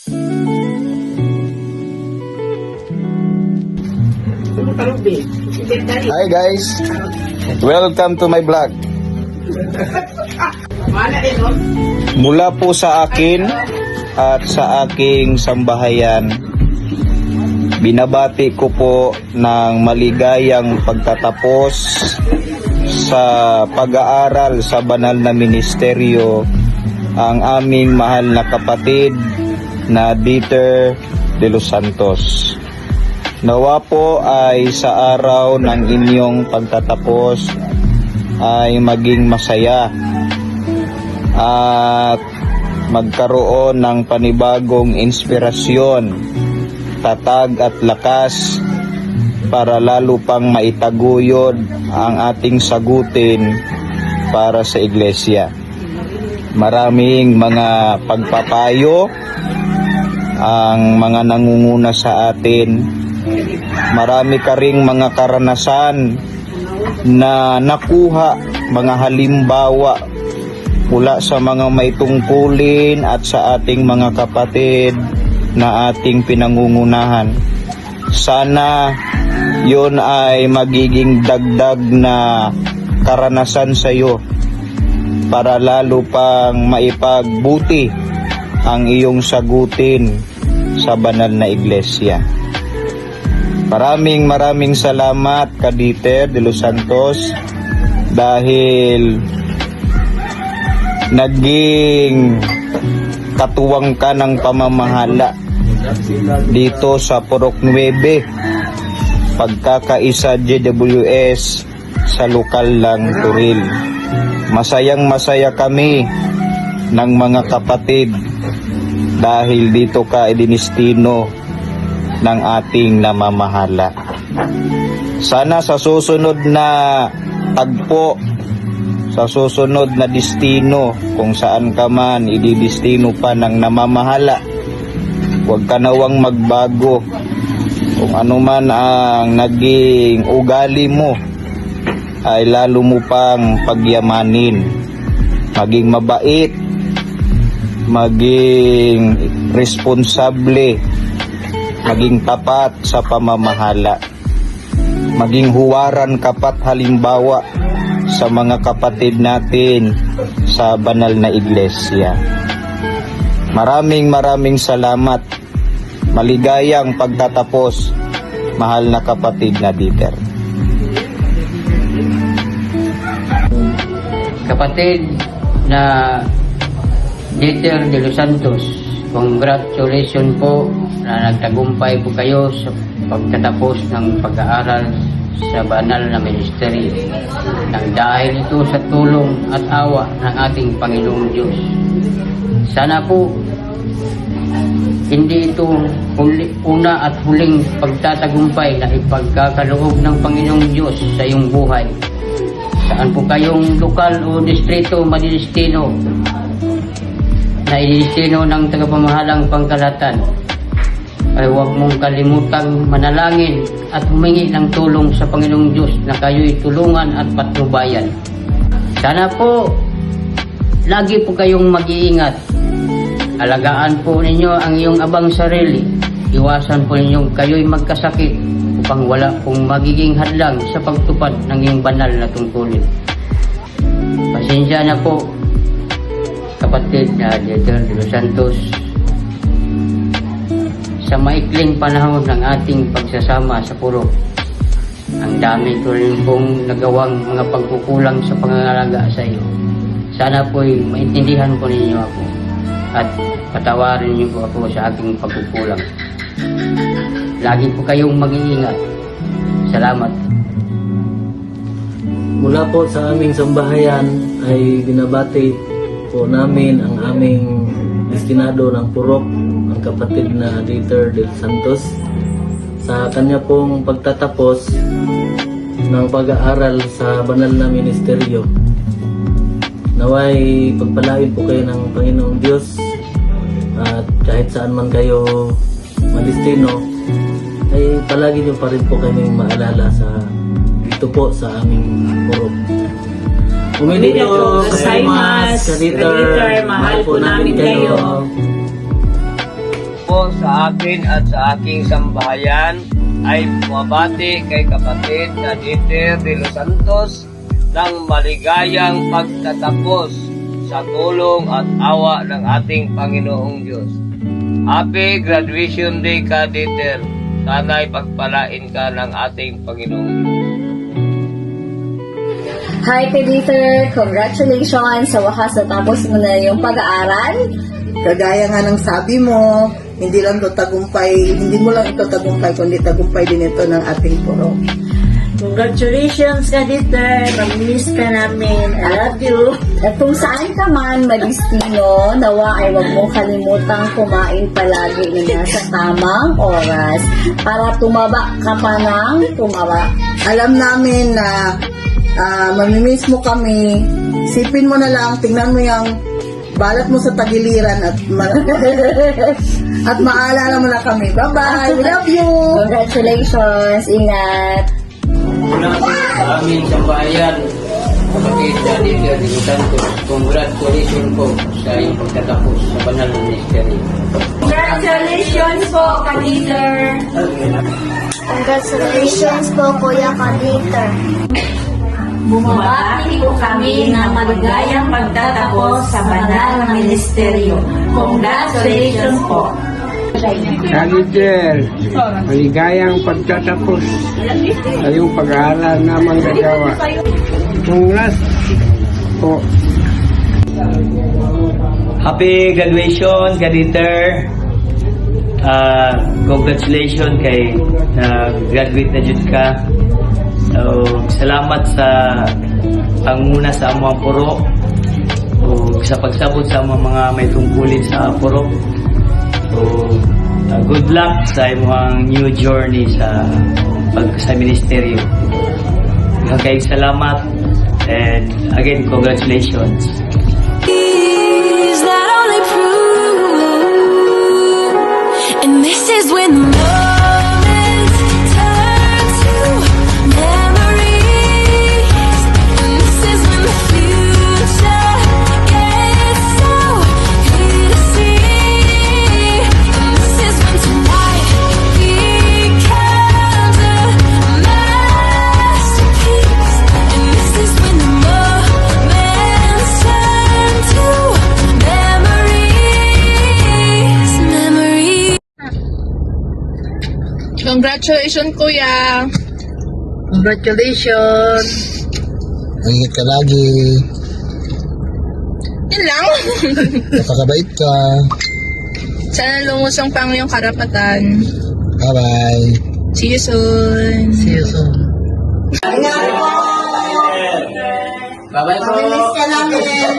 Hi guys, welcome to my vlog. Mula po sa akin at sa aking sambahayan, binabati ko po ng maligayang pagtatapos sa pag-aaral sa banal na ministeryo ang aming mahal na kapatid na Dieter de los Santos. Nawa po ay sa araw ng inyong pagtatapos ay maging masaya at magkaroon ng panibagong inspirasyon, tatag at lakas para lalo pang maitaguyod ang ating sagutin para sa iglesia. Maraming mga pagpapayo ang mga nangunguna sa atin. Marami ka ring mga karanasan na nakuha, mga halimbawa mula sa mga may tungkulin at sa ating mga kapatid na ating pinangungunahan. Sana yon ay magiging dagdag na karanasan sa iyo para lalo pang maipagbuti ang iyong sagutin sa banal na iglesia. Maraming salamat ka Dieter de los Santos dahil naging katuwang ka ng pamamahala dito sa Purok 9, pagkakaisa GWS sa lokal lang Turil. Masayang-masaya kami ng mga kapatid dahil dito ka idinistino ng ating namamahala. Sana sa susunod na tagpo, sa susunod na destino, kung saan ka man ididestino pa ng namamahala, huwag ka nawang magbago. Kung ano man ang naging ugali mo, ay lalo mo pang pagyamanin. Maging mabait, maging responsable, maging tapat sa pamamahala, maging huwaran kapat halimbawa sa mga kapatid natin sa banal na iglesia. Maraming salamat. Maligayang pagtatapos, mahal na kapatid na Dieter. Kapatid na Dieter de los Santos, congratulations po na nagtagumpay po kayo sa pagtatapos ng pag-aaral sa banal na ministeryo nang dahil ito sa tulong at awa ng ating Panginoong Diyos. Sana po hindi ito una at huling pagtatagumpay na ipagkakaloob ng Panginoong Diyos sa iyong buhay. Saan po kayong lokal o distrito madidestino na idestino ng tagapamahalang pangkalahatan, ay huwag mong kalimutang manalangin at humingi ng tulong sa Panginoong Diyos na kayo'y tulungan at patnubayan. Sana po lagi po kayong mag-iingat. Alagaan po ninyo ang iyong abang sarili. Iwasan po ninyong kayo'y magkasakit upang wala pong magiging hadlang sa pagtupad ng iyong banal na tungkulin. Pasensya na po, kapatid na Dieter de los Santos, sa maikling panahon ng ating pagsasama sa purok. Ang dami ko rin pong nagawang mga pagkukulang sa pangangalaga sa iyo. Sana po'y maintindihan po ninyo ako at patawarin niyo po ako sa aking pagkukulang. Lagi po kayong mag-iingat. Salamat. Mula po sa aming sambahayan ay binabati po namin ang aming destinado ng purok, ang kapatid na Dieter de los Santos, sa kanya pong pagtatapos ng pag-aaral sa banal na ministeryo. Naway pagpalain po kayo ng Panginoong Diyos at kahit saan man kayo madestino, ay palagi nyo pa rin po kaming maalala sa dito po sa aming purok. Umilito sa Dieter, mahal po namin kayo. ako sa akin at sa aking sambahayan ay bumabati kay kapatid na Dieter de los Santos ng maligayang pagtatapos sa tulong at awa ng ating Panginoong Diyos. Happy graduation day ka, Dieter. Sana'y pagpalain ka ng ating Panginoong Diyos. Hi, Dieter! Congratulations! Sa wakas natapos mo na yung pag-aaral. Kagaya nga ng sabi mo, hindi lang ito tagumpay, hindi mo lang ito tagumpay, kundi tagumpay din ito ng ating puro. Congratulations ka, Dieter. Mamimiss ka namin. I love you. At kung saan ka man madistino, nawa ay huwag mong kalimutang kumain palagi na nasa tamang oras para tumaba ka pa ng tumaba. Alam namin na mamimiss mo kami, sipin mo na lang, tingnan mo yung balat mo sa tagiliran at at maalala mo na kami. Bye-bye! We love you! Congratulations! Ingat! Mula sa aming sambahayan, kapatid na Dieter de los Santos, congratulations po sa iyong pagtatapos sa banal na ministeryo. Congratulations po, ka-Dieter. Congratulations po, Kuya Ka-Dieter. Bumabati po kami ng maligayang pagtatapos sa banal na ministeryo. Congratulations po. Ka-Dieter, maligayang pagtatapos sa iyong pag-aaral na manggagawa. Congrats po. Happy graduation, Ka-Dieter. Congratulations kay graduate na jud ka. So, salamat sa panguna sa among puro o sa pagsabot sa mga may tungkulin sa puro. So, good luck sa imong new journey sa ministeryo. Okay, salamat and again congratulations. And this is when the moments turn to memories. And this is when the future gets so clear to see. And this is when tonight becomes a masterpiece. And this is when the moments turn to memories. Memories. Congratulations, Kuya! Congratulations! Ingat ka lagi. Yun lang. Napakabait ka. Sana lumusong pa ang iyong karapatan. Bye-bye. See you soon. See you soon. Bye-bye po! Mamimiss ka namin!